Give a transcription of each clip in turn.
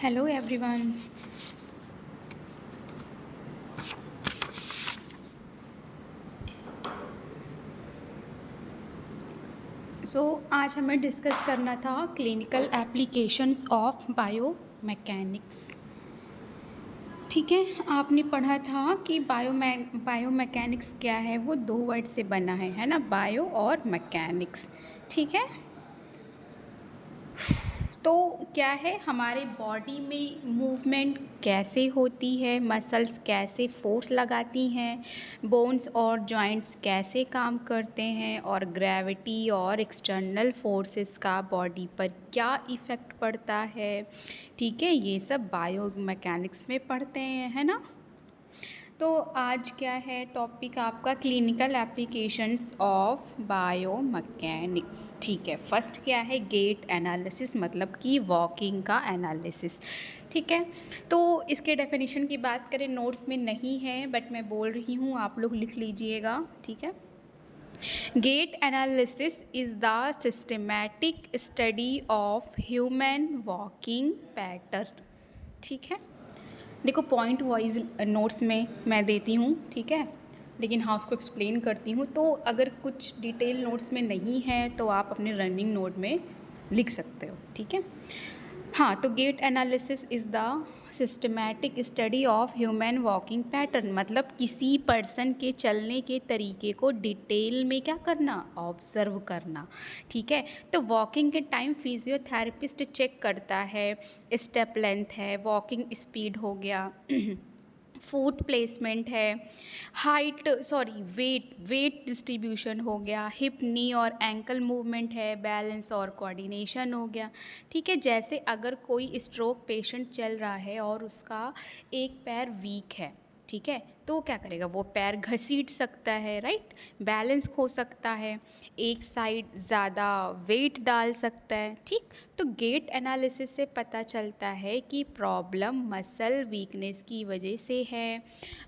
Hello everyone. आज हमें discuss करना था क्लिनिकल एप्लीकेशंस ऑफ बायोमैकेनिक्स। ठीक है, आपने पढ़ा था कि बायोमैकेनिक्स क्या है। वो दो वर्ड से बना है ना, बायो और मैकेनिक्स। ठीक है, तो क्या है, हमारे बॉडी में मूवमेंट कैसे होती है, मसल्स कैसे फोर्स लगाती हैं, बोन्स और जॉइंट्स कैसे काम करते हैं, और ग्रेविटी और एक्सटर्नल फोर्सेस का बॉडी पर क्या इफ़ेक्ट पड़ता है। ठीक है, ये सब बायोमैकेनिक्स में पढ़ते हैं, है ना। तो आज क्या है टॉपिक आपका, क्लिनिकल एप्लीकेशंस ऑफ बायोमैकेनिक्स। ठीक है, फर्स्ट क्या है, गेट एनालिसिस, मतलब कि वॉकिंग का एनालिसिस। ठीक है, तो इसके डेफिनेशन की बात करें, नोट्स में नहीं है बट मैं बोल रही हूँ, आप लोग लिख लीजिएगा। ठीक है, gait analysis is the systematic study of human walking pattern. ठीक है, देखो पॉइंट वाइज नोट्स में मैं देती हूँ, ठीक है, लेकिन हाँ उसको एक्सप्लेन करती हूँ। तो अगर कुछ डिटेल नोट्स में नहीं है तो आप अपने रनिंग नोट में लिख सकते हो। ठीक है, हाँ, तो gait analysis is the systematic study of human walking pattern, मतलब किसी पर्सन के चलने के तरीके को डिटेल में क्या करना, ऑब्जर्व करना। ठीक है, तो वॉकिंग के टाइम फिजियोथेरेपिस्ट चेक करता है, स्टेप लेंथ है, वॉकिंग स्पीड हो गया, फुट प्लेसमेंट है, वेट डिस्ट्रीब्यूशन हो गया, हिप नी और एंकल मूवमेंट है, बैलेंस और कोऑर्डिनेशन हो गया। ठीक है, जैसे अगर कोई स्ट्रोक पेशेंट चल रहा है और उसका एक पैर वीक है, ठीक है, तो क्या करेगा, वो पैर घसीट सकता है, राइट, बैलेंस खो सकता है, एक साइड ज़्यादा वेट डाल सकता है। ठीक, तो गेट एनालिसिस से पता चलता है कि प्रॉब्लम मसल वीकनेस की वजह से है,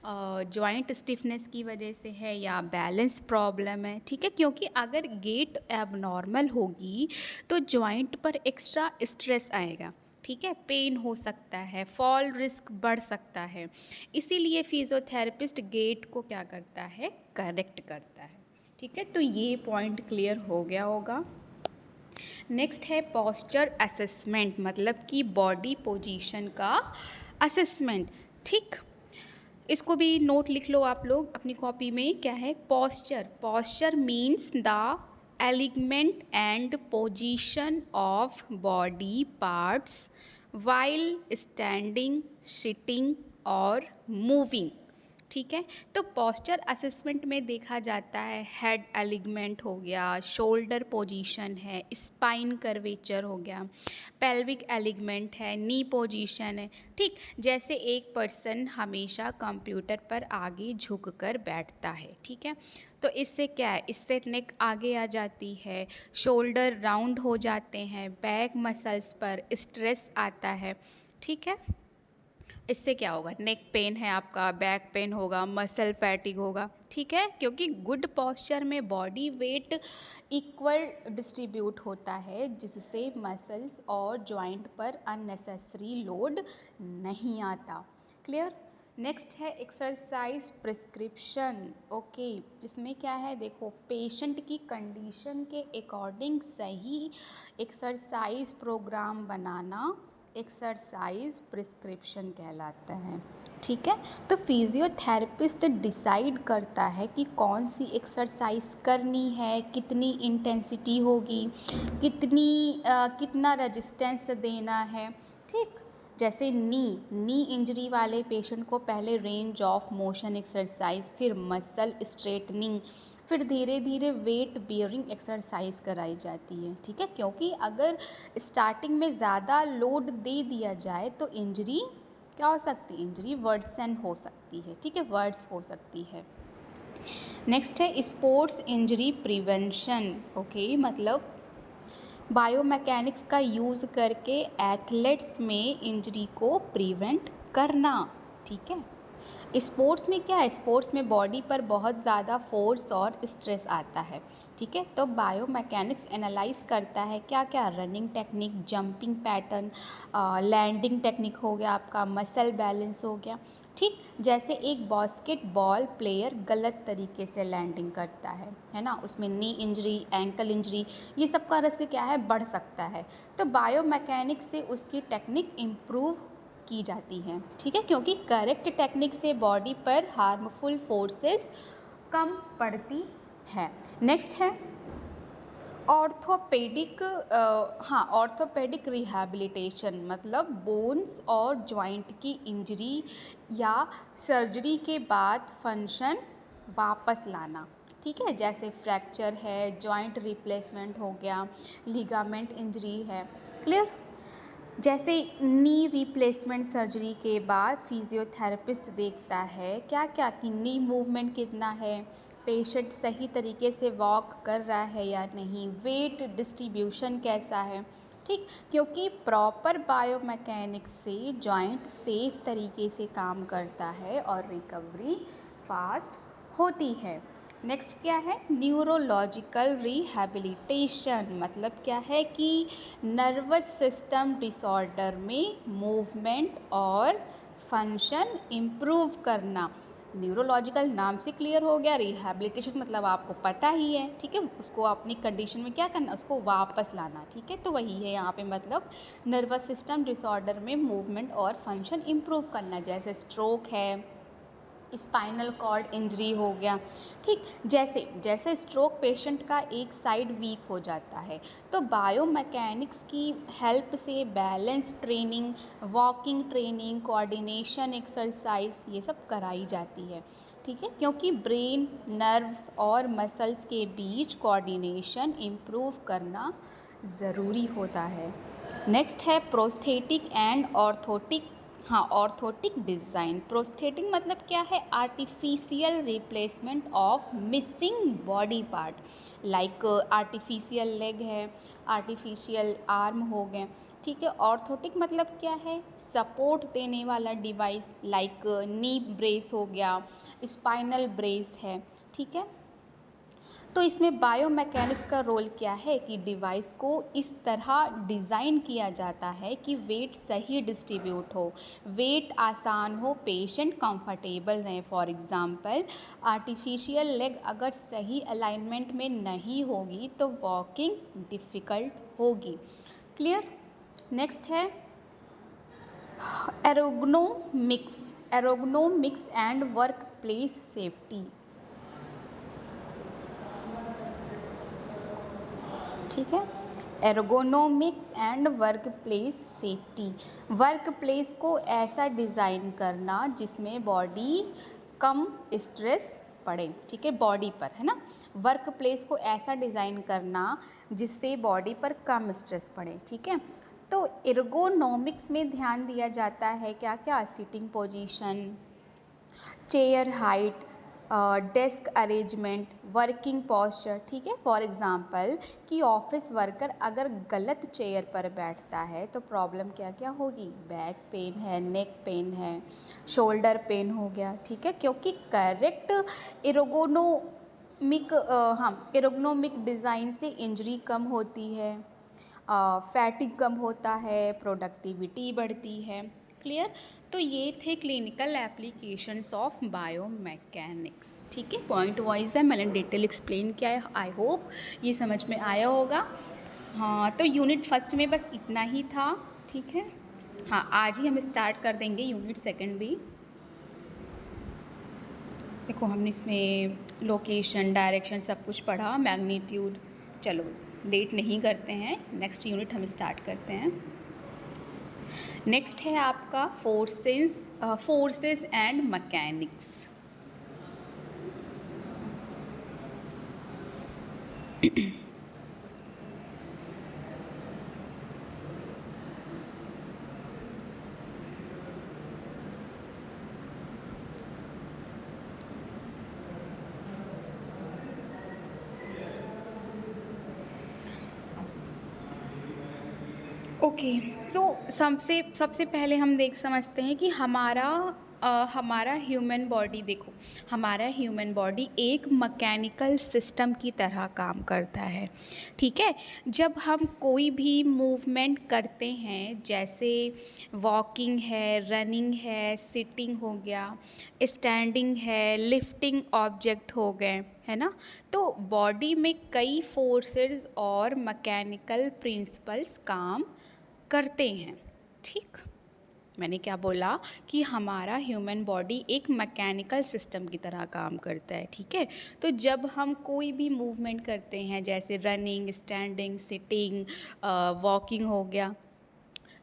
जॉइंट स्टिफनेस की वजह से है, या बैलेंस प्रॉब्लम है। ठीक है, क्योंकि अगर गेट एबनॉर्मल होगी तो जॉइंट पर एक्स्ट्रा स्ट्रेस आएगा। ठीक है, पेन हो सकता है, फॉल रिस्क बढ़ सकता है, इसीलिए फिजियोथेरेपिस्ट गेट को क्या करता है, करेक्ट करता है। ठीक है, तो ये पॉइंट क्लियर हो गया होगा। नेक्स्ट है पोस्चर असेसमेंट, मतलब कि बॉडी पोजीशन का असेसमेंट। ठीक, इसको भी नोट लिख लो आप लोग अपनी कॉपी में। क्या है posture, posture means the alignment and position of body parts while standing, sitting और मूविंग। ठीक है, तो पोस्चर असेसमेंट में देखा जाता है हेड एलिगमेंट हो गया, शोल्डर पोजीशन है, स्पाइन कर्वेचर हो गया, पेल्विक एलिगमेंट है, नी पोजीशन है। ठीक, जैसे एक पर्सन हमेशा कंप्यूटर पर आगे झुककर बैठता है, ठीक है, तो इससे क्या है, इससे नेक आगे आ जाती है, शोल्डर राउंड हो जाते हैं, बैक मसल्स पर स्ट्रेस आता है। ठीक है, इससे क्या होगा, नेक पेन है आपका, बैक पेन होगा, मसल फैटिग होगा। ठीक है, क्योंकि गुड पॉस्चर में बॉडी वेट इक्वल डिस्ट्रीब्यूट होता है, जिससे मसल्स और जॉइंट पर अननेसेसरी लोड नहीं आता। क्लियर। नेक्स्ट है एक्सरसाइज प्रिस्क्रिप्शन। ओके, इसमें क्या है, देखो पेशेंट की कंडीशन के अकॉर्डिंग सही एक्सरसाइज प्रोग्राम बनाना एक्सरसाइज प्रिस्क्रिप्शन कहलाता है। ठीक है, तो फिजियोथेरेपिस्ट डिसाइड करता है कि कौन सी एक्सरसाइज करनी है, कितनी इंटेंसिटी होगी, कितना रेजिस्टेंस देना है। ठीक, जैसे नी इंजरी वाले पेशेंट को पहले रेंज ऑफ मोशन एक्सरसाइज, फिर मसल स्ट्रेटनिंग, फिर धीरे धीरे वेट बियरिंग एक्सरसाइज कराई जाती है। ठीक है, क्योंकि अगर स्टार्टिंग में ज़्यादा लोड दे दिया जाए तो इंजरी क्या हो सकती है, इंजरी वर्सन हो सकती है। ठीक है, वर्ड्स हो सकती है। नेक्स्ट है स्पोर्ट्स इंजरी प्रिवेंशन। ओके, मतलब बायोमैकेनिक्स का यूज़ करके एथलेट्स में इंजरी को प्रिवेंट करना। ठीक है, स्पोर्ट्स में क्या है, स्पोर्ट्स में बॉडी पर बहुत ज़्यादा फोर्स और स्ट्रेस आता है, ठीक है। तो बायोमैकेनिक्स एनालाइज करता है क्या क्या, running technique, jumping pattern, landing technique हो गया आपका, मसल बैलेंस हो गया, ठीक। जैसे एक बास्केटबॉल प्लेयर गलत तरीके से लैंडिंग करता है ना, उसमें नी इंजरी, एंकल इंजरी, ये सब का रिस्क क्या है, बढ़ सकता है। तो बायोमैकेनिक्स से उसकी टेक्निक इम्प्रूव की जाती है, ठीक है, क्योंकि करेक्ट टेक्निक से बॉडी पर हार्मफुल फोर्सेस कम पड़ती है। नेक्स्ट है ऑर्थोपेडिक, हाँ, ऑर्थोपेडिक रिहैबिलिटेशन, मतलब बोन्स और जॉइंट की इंजरी या सर्जरी के बाद फंक्शन वापस लाना, ठीक है। जैसे फ्रैक्चर है, जॉइंट रिप्लेसमेंट हो गया, लिगामेंट इंजरी है, क्लियर। जैसे नी रिप्लेसमेंट सर्जरी के बाद फिजियोथेरेपिस्ट देखता है क्या क्या, कि नी मूवमेंट कितना है, पेशेंट सही तरीके से वॉक कर रहा है या नहीं, वेट डिस्ट्रीब्यूशन कैसा है, ठीक। क्योंकि प्रॉपर बायोमैकेनिक्स से जॉइंट सेफ तरीके से काम करता है और रिकवरी फास्ट होती है। नेक्स्ट क्या है, न्यूरोलॉजिकल रिहैबिलिटेशन, मतलब क्या है कि नर्वस सिस्टम डिसऑर्डर में मूवमेंट और फंक्शन इम्प्रूव करना। न्यूरोलॉजिकल नाम से क्लियर हो गया, रिहैबिलिटेशन मतलब आपको पता ही है, ठीक है, उसको अपनी कंडीशन में क्या करना, उसको वापस लाना, ठीक है। तो वही है यहाँ पे, मतलब नर्वस सिस्टम डिसऑर्डर में मूवमेंट और फंक्शन इम्प्रूव करना, जैसे स्ट्रोक है, स्पाइनल कॉर्ड इंजरी हो गया, ठीक। जैसे जैसे स्ट्रोक पेशेंट का एक साइड वीक हो जाता है, तो बायोमैकेनिक्स की हेल्प से balance training, walking training, coordination exercise, ये सब कराई जाती है, ठीक है, क्योंकि ब्रेन, नर्व्स और मसल्स के बीच कोऑर्डिनेशन इम्प्रूव करना ज़रूरी होता है। नेक्स्ट है प्रोस्थेटिक एंड ऑर्थोटिक, हाँ, ऑर्थोटिक डिज़ाइन। प्रोस्थेटिक मतलब क्या है, artificial replacement of missing body part, like artificial leg है, आर्टिफिशियल आर्म हो गए, ठीक है। ऑर्थोटिक मतलब क्या है, सपोर्ट देने वाला डिवाइस, लाइक नी ब्रेस हो गया, स्पाइनल ब्रेस है, ठीक है। तो इसमें बायोमैकेनिक्स का रोल क्या है, कि डिवाइस को इस तरह डिज़ाइन किया जाता है कि वेट सही डिस्ट्रीब्यूट हो, वेट आसान हो, पेशेंट कंफर्टेबल रहें। फॉर एग्ज़ाम्पल, आर्टिफिशियल लेग अगर सही अलाइनमेंट में नहीं होगी तो वॉकिंग डिफ़िकल्ट होगी, क्लियर। नेक्स्ट है ergonomics, ergonomics and workplace safety, ठीक है। Ergonomics and workplace safety, workplace को ऐसा डिज़ाइन करना जिसमें बॉडी कम स्ट्रेस पड़े, ठीक है, बॉडी पर, है ना। वर्क प्लेस को ऐसा डिज़ाइन करना जिससे बॉडी पर कम स्ट्रेस पड़े, ठीक है। तो एर्गोनोमिक्स में ध्यान दिया जाता है क्या क्या, seating position, chair height, desk arrangement, working posture, ठीक है। फॉर एग्ज़ाम्पल कि ऑफिस वर्कर अगर गलत चेयर पर बैठता है तो प्रॉब्लम क्या क्या होगी, बैक पेन है, नेक पेन है, शोल्डर पेन हो गया, ठीक है, क्योंकि करेक्ट एर्गोनोमिक, हाँ, एर्गोनोमिक डिज़ाइन से इंजरी कम होती है, फैटिग कम होता है, प्रोडक्टिविटी बढ़ती है, क्लियर। तो ये थे क्लिनिकल एप्लीकेशंस ऑफ बायोमैकेनिक्स, ठीक है, पॉइंट वाइज है, मैंने डिटेल एक्सप्लेन किया है, आई होप ये समझ में आया होगा। हाँ, तो यूनिट फर्स्ट में बस इतना ही था, ठीक है। हाँ, आज ही हम स्टार्ट कर देंगे यूनिट सेकंड भी। देखो हमने इसमें लोकेशन, डायरेक्शन सब कुछ पढ़ा, मैग्नीट्यूड। चलो लेट नहीं करते हैं, नेक्स्ट यूनिट हम स्टार्ट करते हैं। नेक्स्ट है आपका फोर्सेस एंड मैकेनिक्स। ओके, सो सबसे पहले हम समझते हैं कि हमारा हमारा ह्यूमन बॉडी देखो, हमारा ह्यूमन बॉडी एक मैकेनिकल सिस्टम की तरह काम करता है, ठीक है। जब हम कोई भी मूवमेंट करते हैं, जैसे वॉकिंग है, रनिंग है, सिटिंग हो गया, स्टैंडिंग है, लिफ्टिंग ऑब्जेक्ट हो गए, है ना, तो बॉडी में कई फोर्सेस और मैकेनिकल प्रिंसिपल्स काम करते हैं, ठीक। मैंने क्या बोला कि हमारा ह्यूमन बॉडी एक मैकेनिकल सिस्टम की तरह काम करता है, ठीक है। तो जब हम कोई भी मूवमेंट करते हैं, जैसे रनिंग, स्टैंडिंग, सिटिंग, वॉकिंग हो गया,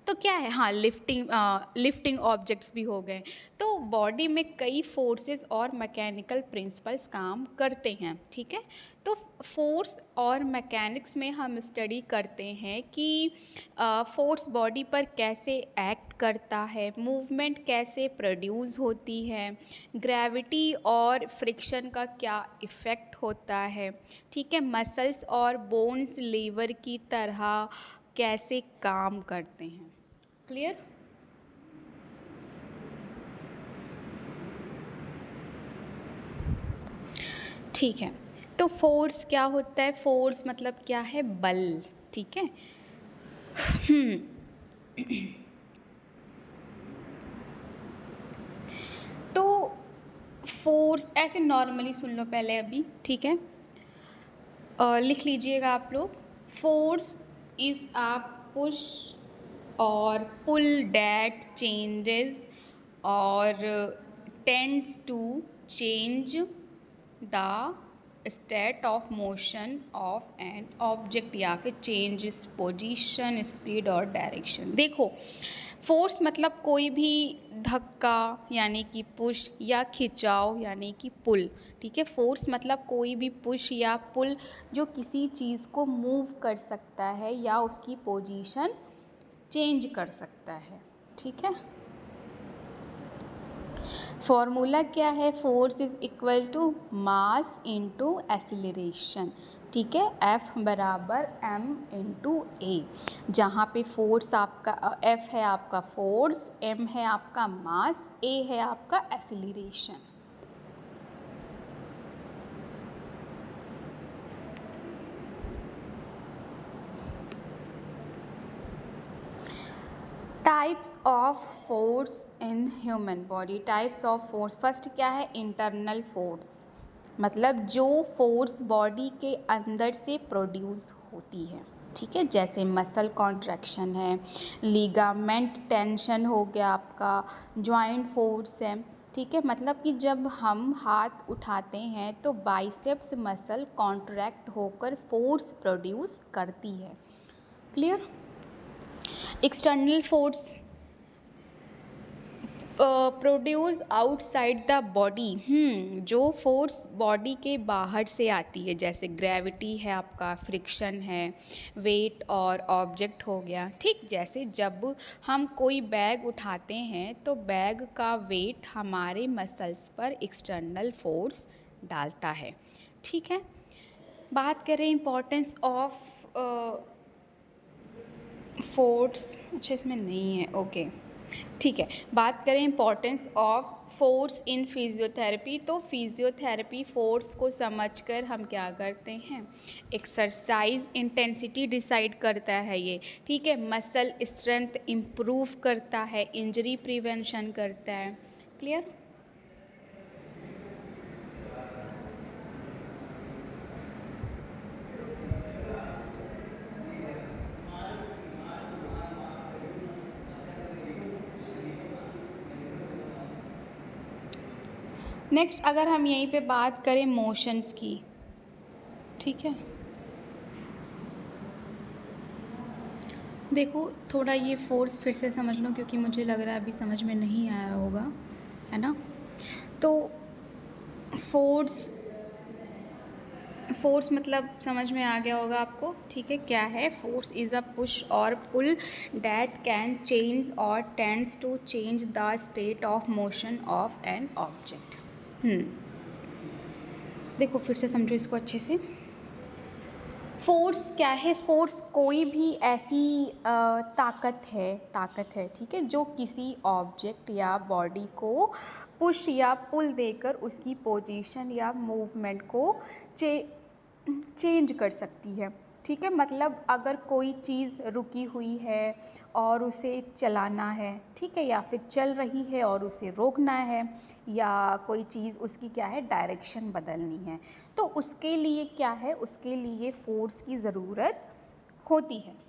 तो क्या है, हाँ, लिफ्टिंग ऑब्जेक्ट्स भी हो गए, तो बॉडी में कई फोर्सेस और मैकेनिकल प्रिंसिपल्स काम करते हैं, ठीक है। तो फोर्स और मैकेनिक्स में हम स्टडी करते हैं कि फोर्स बॉडी पर कैसे एक्ट करता है, मूवमेंट कैसे प्रोड्यूस होती है, ग्रेविटी और फ्रिक्शन का क्या इफ़ेक्ट होता है, ठीक है, मसल्स और बोन्स लीवर की तरह कैसे काम करते हैं। क्लियर? ठीक है। तो फोर्स क्या होता है? फोर्स मतलब क्या है? बल, ठीक है। तो फोर्स ऐसे नॉर्मली सुन लो पहले अभी, ठीक है। लिख लीजिएगा आप लोग। Force is a push or pull that changes or tends to change the state of motion of an object, या फिर change its position, speed or direction. देखो, फोर्स मतलब कोई भी धक्का यानी कि पुश, या खिंचाव यानी कि पुल, ठीक है। फोर्स मतलब कोई भी पुश या पुल जो किसी चीज़ को मूव कर सकता है या उसकी पोजीशन चेंज कर सकता है, ठीक है। फॉर्मूला क्या है? Force is equal to mass into acceleration, ठीक है। F बराबर m इंटू ए, जहाँ पे फोर्स आपका F है आपका फोर्स, m है आपका मास, a है आपका acceleration. Types of force in human body. Types of force, first क्या है? इंटरनल फोर्स, मतलब जो फोर्स बॉडी के अंदर से प्रोड्यूस होती है, ठीक है। जैसे मसल कॉन्ट्रैक्शन है, लिगामेंट टेंशन हो गया आपका, जॉइंट फोर्स है, ठीक है। मतलब कि जब हम हाथ उठाते हैं तो बाइसेप्स मसल कॉन्ट्रैक्ट होकर फोर्स प्रोड्यूस करती है। Clear? External force produce outside the body, जो फोर्स बॉडी के बाहर से आती है, जैसे ग्रेविटी है आपका, फ्रिक्शन है, वेट और ऑब्जेक्ट हो गया, ठीक। जैसे जब हम कोई बैग उठाते हैं तो बैग का वेट हमारे मसल्स पर एक्सटर्नल फोर्स डालता है, ठीक है। बात करें इम्पोर्टेंस ऑफ फोर्स, अच्छा इसमें नहीं है, ओके, ठीक है। बात करें importance of force in physiotherapy, तो फिजियोथेरेपी फोर्स को समझकर हम क्या करते हैं? एक्सरसाइज इंटेंसिटी डिसाइड करता है ये, ठीक है। मसल स्ट्रेंथ इम्प्रूव करता है, इंजरी प्रिवेंशन करता है। क्लियर? नेक्स्ट अगर हम यहीं पे बात करें मोशंस की, ठीक है। देखो, थोड़ा ये फोर्स फिर से समझ लो, क्योंकि मुझे लग रहा है अभी समझ में नहीं आया होगा, है ना। तो फोर्स मतलब समझ में आ गया होगा आपको, ठीक है। क्या है? Force is a push or pull that can change or tends to change the state of motion of an object. देखो फिर से समझो इसको अच्छे से। फोर्स क्या है? फोर्स कोई भी ऐसी ताकत है, ठीक है, जो किसी ऑब्जेक्ट या बॉडी को पुश या पुल देकर उसकी पोजीशन या मूवमेंट को चे चेंज कर सकती है, ठीक है। मतलब अगर कोई चीज़ रुकी हुई है और उसे चलाना है, ठीक है, या फिर चल रही है और उसे रोकना है, या कोई चीज़ उसकी क्या है, डायरेक्शन बदलनी है, तो उसके लिए क्या है, उसके लिए फोर्स की ज़रूरत होती है।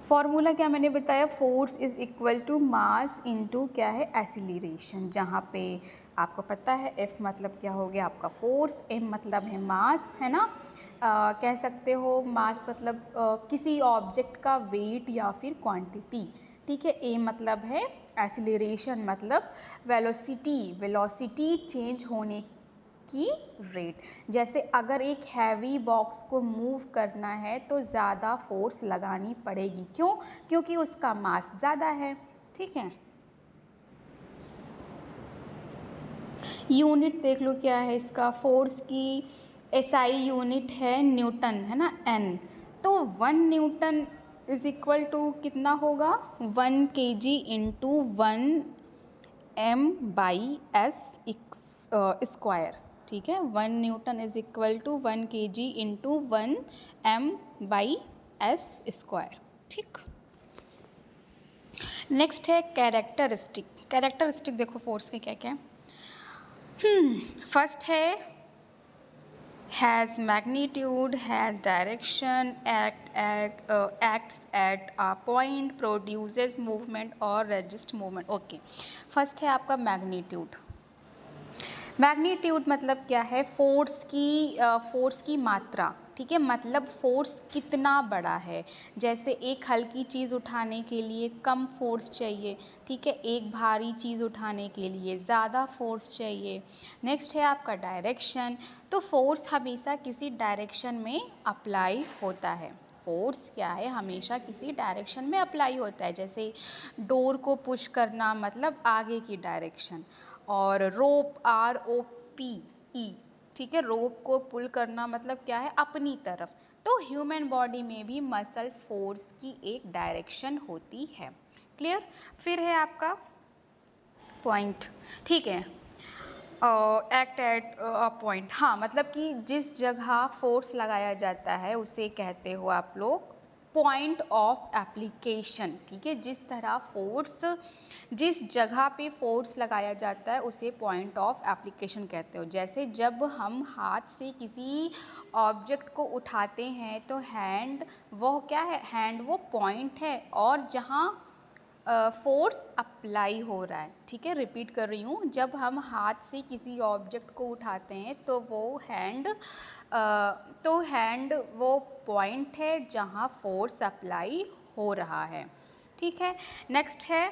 फॉर्मूला क्या मैंने बताया, force is equal to mass into क्या है, एक्सीलरेशन, जहाँ पे आपको पता है F मतलब क्या हो गया आपका फोर्स, M मतलब है मास, है ना। कह सकते हो मास मतलब किसी ऑब्जेक्ट का वेट या फिर क्वांटिटी, ठीक है। A मतलब है एक्सीलरेशन, मतलब वेलोसिटी चेंज होने की रेट। जैसे अगर एक हैवी बॉक्स को मूव करना है तो ज़्यादा फोर्स लगानी पड़ेगी, क्यों? क्योंकि उसका मास ज़्यादा है, ठीक है। यूनिट देख लो क्या है इसका, फोर्स की SI यूनिट है न्यूटन, है ना, N। तो 1 न्यूटन इज इक्वल टू कितना होगा, 1 kg इंटू 1 m/s स्क्वायर, ठीक है। 1 newton is equal to 1 kg into 1 m/s square, ठीक। नेक्स्ट है कैरेक्टरिस्टिक देखो फोर्स के क्या क्या। फर्स्ट है has magnitude, has direction, acts at a point, produces movement और resist movement। ओके, फर्स्ट है आपका मैग्नीट्यूड मतलब क्या है, फोर्स की मात्रा, ठीक है। मतलब फोर्स कितना बड़ा है, जैसे एक हल्की चीज़ उठाने के लिए कम फोर्स चाहिए, ठीक है, एक भारी चीज़ उठाने के लिए ज़्यादा फोर्स चाहिए। नेक्स्ट है आपका डायरेक्शन, तो फोर्स हमेशा किसी डायरेक्शन में अप्लाई होता है। फोर्स क्या है, हमेशा किसी डायरेक्शन में अप्लाई होता है। जैसे डोर को पुश करना मतलब आगे की डायरेक्शन, और रोप ROPE, ठीक है, रोप को पुल करना मतलब क्या है, अपनी तरफ। तो ह्यूमन बॉडी में भी मसल्स फोर्स की एक डायरेक्शन होती है। क्लियर? फिर है आपका पॉइंट, ठीक है, एक्ट एट अ पॉइंट, हाँ, मतलब कि जिस जगह फोर्स लगाया जाता है उसे कहते हो आप लोग पॉइंट ऑफ एप्लीकेशन, ठीक है। जिस जगह पे फोर्स लगाया जाता है उसे पॉइंट ऑफ एप्लीकेशन कहते हो। जैसे जब हम हाथ से किसी ऑब्जेक्ट को उठाते हैं तो हैंड वो क्या है, हैंड वो पॉइंट है, और जहाँ फोर्स अप्लाई हो रहा है, ठीक है। रिपीट कर रही हूँ, जब हम हाथ से किसी ऑब्जेक्ट को उठाते हैं तो हैंड वो पॉइंट है जहाँ फोर्स अप्लाई हो रहा है, ठीक है। नेक्स्ट है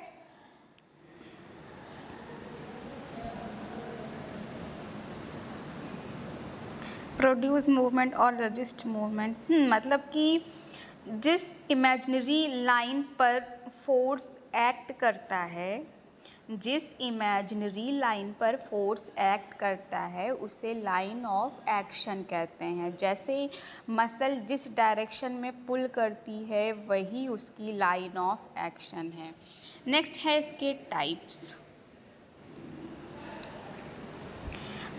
प्रोड्यूस मूवमेंट और रजिस्ट मूवमेंट। मतलब कि जिस इमेजिनरी लाइन पर फोर्स एक्ट करता है, जिस इमेजिनरी लाइन पर फोर्स एक्ट करता है उसे लाइन ऑफ एक्शन कहते हैं। जैसे मसल जिस डायरेक्शन में पुल करती है वही उसकी लाइन ऑफ एक्शन है। नेक्स्ट है इसके टाइप्स।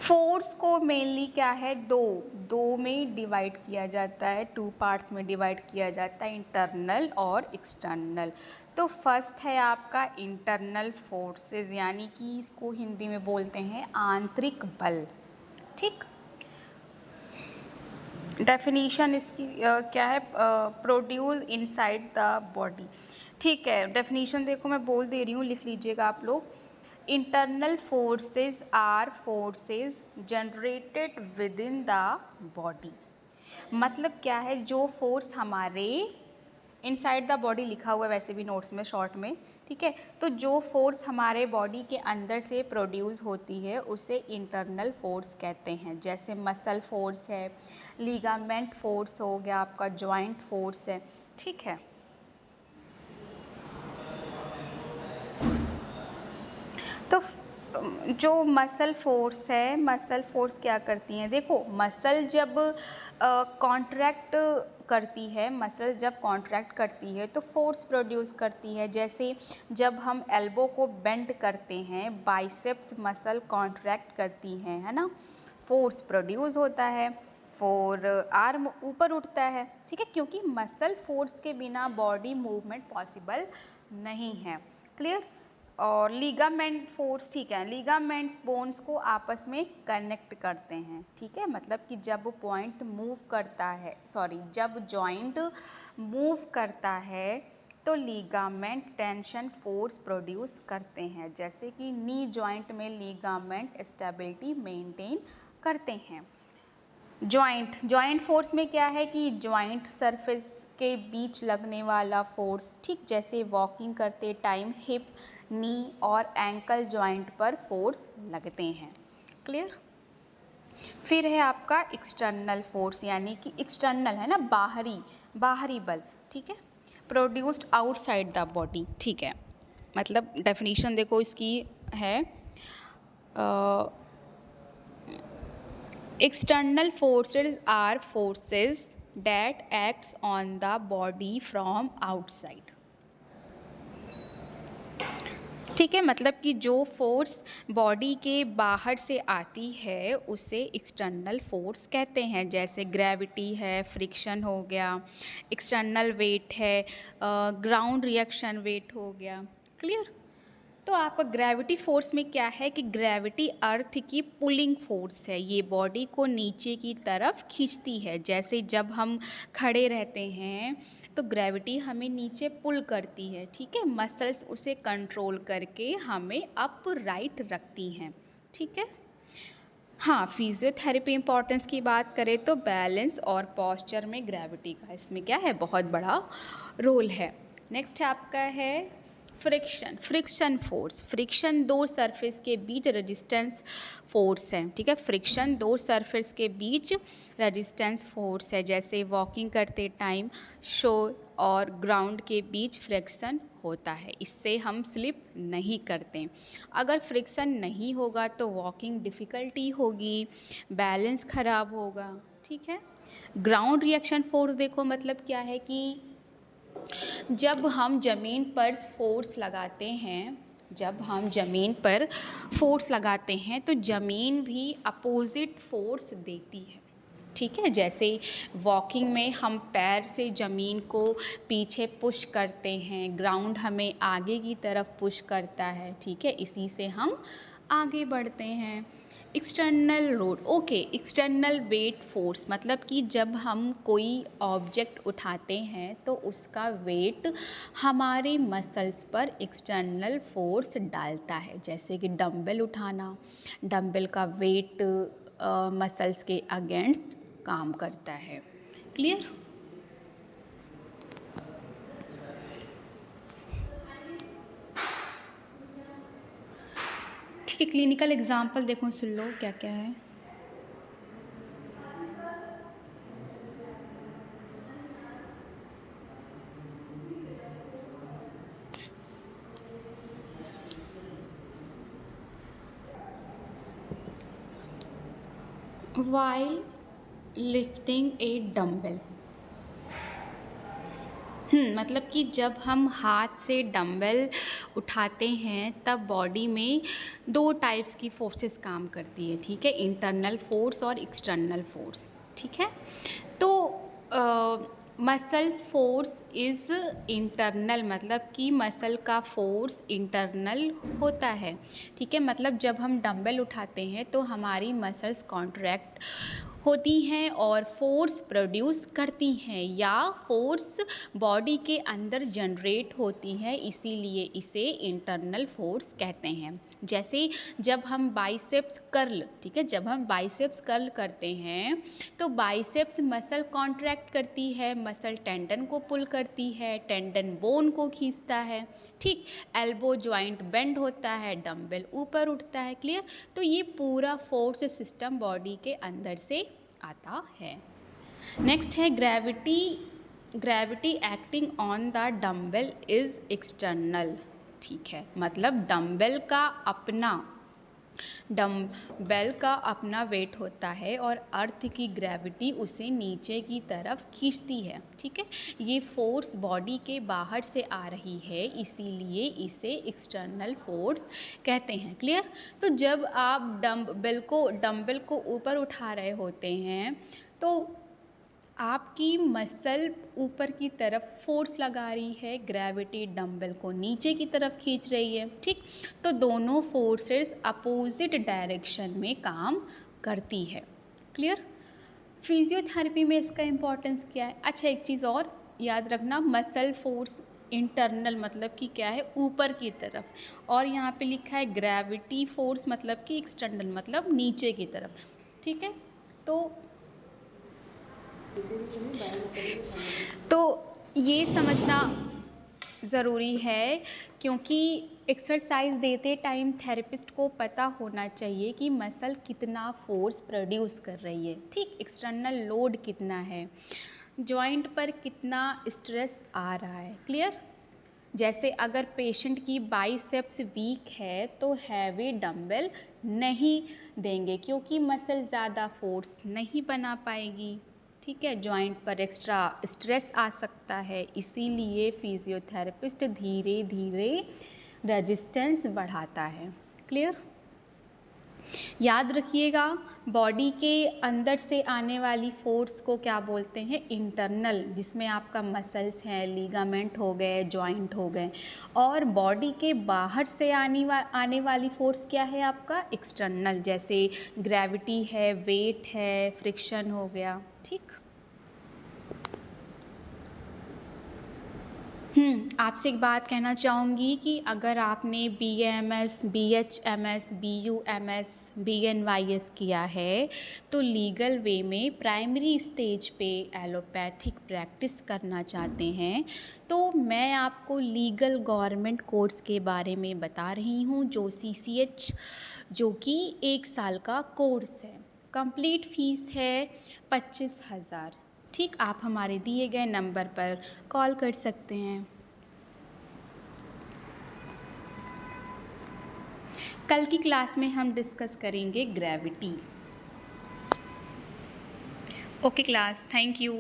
फोर्स को मेनली क्या है, दो में डिवाइड किया जाता है, 2 पार्ट्स में डिवाइड किया जाता है, इंटरनल और एक्सटर्नल। तो फर्स्ट है आपका इंटरनल फोर्सेस, यानी कि इसको हिंदी में बोलते हैं आंतरिक बल, ठीक। डेफिनेशन इसकी क्या है, प्रोड्यूस इनसाइड द बॉडी, ठीक है। डेफिनेशन देखो मैं बोल दे रही हूँ, लिख लीजिएगा आप लोग। Internal forces are forces generated within the body. मतलब क्या है, जो फोर्स हमारे इनसाइड द बॉडी लिखा हुआ है वैसे भी नोट्स में शॉर्ट में, ठीक है। तो जो फोर्स हमारे बॉडी के अंदर से प्रोड्यूस होती है उसे इंटरनल फोर्स कहते हैं। जैसे मसल फोर्स है, लिगामेंट फोर्स हो गया आपका, जॉइंट फोर्स है, ठीक है। तो जो मसल फोर्स है, मसल फोर्स क्या करती हैं, देखो मसल जब कॉन्ट्रैक्ट करती है, मसल जब कॉन्ट्रैक्ट करती है तो फोर्स प्रोड्यूस करती है। जैसे जब हम एल्बो को बेंड करते हैं, बाइसेप्स मसल कॉन्ट्रैक्ट करती हैं, है ना, फोर्स प्रोड्यूस होता है, फोर आर्म ऊपर उठता है, ठीक है, क्योंकि मसल फोर्स के बिना बॉडी मूवमेंट पॉसिबल नहीं है। क्लियर। और लीगामेंट फोर्स, ठीक है, लीगामेंट्स बोन्स को आपस में कनेक्ट करते हैं, ठीक है, मतलब कि जब पॉइंट मूव करता है, सॉरी, जब जॉइंट मूव करता है तो लीगामेंट टेंशन फोर्स प्रोड्यूस करते हैं। जैसे कि नी जॉइंट में लीगामेंट स्टेबिलिटी मेंटेन करते हैं। जॉइंट फोर्स में क्या है कि जॉइंट सरफेस के बीच लगने वाला फोर्स, ठीक, जैसे वॉकिंग करते टाइम हिप, नी और एंकल जॉइंट पर फोर्स लगते हैं। क्लियर। फिर है आपका एक्सटर्नल फोर्स, यानी कि एक्सटर्नल है ना, बाहरी बल, ठीक है, प्रोड्यूस्ड आउटसाइड द बॉडी, ठीक है, मतलब डेफिनेशन देखो इसकी है, external forces are forces that acts on the body from outside, ठीक है, मतलब कि जो फोर्स बॉडी के बाहर से आती है उसे एक्सटर्नल फोर्स कहते हैं। जैसे ग्रेविटी है, फ्रिक्शन हो गया, एक्सटर्नल वेट है, ग्राउंड रिएक्शन वेट हो गया। क्लियर। तो आपका ग्रेविटी फोर्स में क्या है कि ग्रेविटी अर्थ की पुलिंग फोर्स है, ये बॉडी को नीचे की तरफ खींचती है। जैसे जब हम खड़े रहते हैं तो ग्रेविटी हमें नीचे पुल करती है, ठीक है, मसल्स उसे कंट्रोल करके हमें अप राइट रखती हैं, ठीक है। हाँ, फिजियोथेरेपी इंपॉर्टेंस की बात करें तो बैलेंस और पॉस्चर में ग्रेविटी का इसमें क्या है, बहुत बड़ा रोल है। नेक्स्ट आपका है फ्रिक्शन फोर्स। फ्रिक्शन दो सरफेस के बीच रेजिस्टेंस फोर्स है, ठीक है, फ्रिक्शन दो सरफेस के बीच रेजिस्टेंस फोर्स है। जैसे वॉकिंग करते टाइम शो और ग्राउंड के बीच फ्रिक्शन होता है, इससे हम स्लिप नहीं करते। अगर फ्रिक्शन नहीं होगा तो वॉकिंग डिफ़िकल्टी होगी, बैलेंस ख़राब होगा, ठीक है। ग्राउंड रिएक्शन फोर्स देखो मतलब क्या है कि जब हम ज़मीन पर फोर्स लगाते हैं, जब हम ज़मीन पर फोर्स लगाते हैं तो ज़मीन भी अपोजिट फोर्स देती है, ठीक है। जैसे वॉकिंग में हम पैर से ज़मीन को पीछे पुश करते हैं, ग्राउंड हमें आगे की तरफ पुश करता है, ठीक है, इसी से हम आगे बढ़ते हैं। External load, okay, external weight force मतलब कि जब हम कोई ऑब्जेक्ट उठाते हैं तो उसका वेट हमारे मसल्स पर एक्सटर्नल फोर्स डालता है। जैसे कि डंबल उठाना, डंबल का वेट मसल्स के अगेंस्ट काम करता है। क्लियर। ठीक है, क्लिनिकल एग्जाम्पल देखो, सुन लो क्या क्या है। While lifting a dumbbell, मतलब कि जब हम हाथ से डंबल उठाते हैं तब बॉडी में दो टाइप्स की फोर्सेस काम करती है, ठीक है, इंटरनल फोर्स और एक्सटर्नल फोर्स, ठीक है। तो मसल्स फोर्स इज़ इंटरनल, मतलब कि मसल का फोर्स इंटरनल होता है, ठीक है, मतलब जब हम डंबल उठाते हैं तो हमारी मसल्स कॉन्ट्रैक्ट होती हैं और फोर्स प्रोड्यूस करती हैं या फोर्स बॉडी के अंदर जनरेट होती है, इसीलिए इसे इंटरनल फोर्स कहते हैं। जैसे जब हम बाइसेप्स कर्ल, ठीक है, जब हम बाइसेप्स कर्ल करते हैं तो बाइसेप्स मसल कॉन्ट्रैक्ट करती है, मसल टेंडन को पुल करती है, टेंडन बोन को खींचता है, ठीक, एल्बो जॉइंट बेंड होता है, डंबल ऊपर उठता है। क्लियर। तो ये पूरा फोर्स सिस्टम बॉडी के अंदर से आता है। नेक्स्ट है gravity acting on the dumbbell is external, ठीक है, मतलब डंबल का अपना डम्बल का अपना वेट होता है और अर्थ की ग्रेविटी उसे नीचे की तरफ खींचती है, ठीक है। ये फोर्स बॉडी के बाहर से आ रही है, इसीलिए इसे एक्सटर्नल फोर्स कहते हैं। क्लियर। तो जब आप डम्बल को ऊपर उठा रहे होते हैं तो आपकी मसल ऊपर की तरफ फोर्स लगा रही है, ग्रेविटी डंबल को नीचे की तरफ खींच रही है, ठीक। तो दोनों फोर्सेस अपोजिट डायरेक्शन में काम करती है। क्लियर। फिजियोथेरेपी में इसका इम्पोर्टेंस क्या है? अच्छा, एक चीज़ और याद रखना, मसल फोर्स इंटरनल मतलब कि क्या है, ऊपर की तरफ, और यहाँ पे लिखा है ग्रेविटी फोर्स मतलब कि एक्सटर्नल मतलब नीचे की तरफ, ठीक है। तो ये समझना ज़रूरी है, क्योंकि एक्सरसाइज देते टाइम थेरेपिस्ट को पता होना चाहिए कि मसल कितना फोर्स प्रोड्यूस कर रही है, ठीक। एक्सटर्नल लोड कितना है, जॉइंट पर कितना स्ट्रेस आ रहा है। क्लियर। जैसे अगर पेशेंट की बाइसेप्स वीक है तो हैवी डंबल नहीं देंगे, क्योंकि मसल ज़्यादा फोर्स नहीं बना पाएगी, ठीक है। जॉइंट पर एक्स्ट्रा स्ट्रेस आ सकता है, इसीलिए फिजियोथेरेपिस्ट धीरे धीरे रेजिस्टेंस बढ़ाता है। क्लियर। याद रखिएगा, बॉडी के अंदर से आने वाली फोर्स को क्या बोलते हैं? इंटरनल, जिसमें आपका मसल्स हैं, लीगामेंट हो गए, जॉइंट हो गए। और बॉडी के बाहर से आने वाली फोर्स क्या है आपका? एक्सटर्नल, जैसे ग्रेविटी है, वेट है, फ्रिक्शन हो गया, ठीक। आपसे एक बात कहना चाहूँगी कि अगर आपने BAMS, BHMS, BUMS, BNYS किया है तो लीगल वे में प्राइमरी स्टेज पे एलोपैथिक प्रैक्टिस करना चाहते हैं, तो मैं आपको लीगल गवर्नमेंट कोर्स के बारे में बता रही हूँ, जो CCH, जो कि 1 साल का कोर्स है। कंप्लीट फीस है 25,000, ठीक। आप हमारे दिए गए नंबर पर कॉल कर सकते हैं। कल की क्लास में हम डिस्कस करेंगे gravity. Okay class, thank you.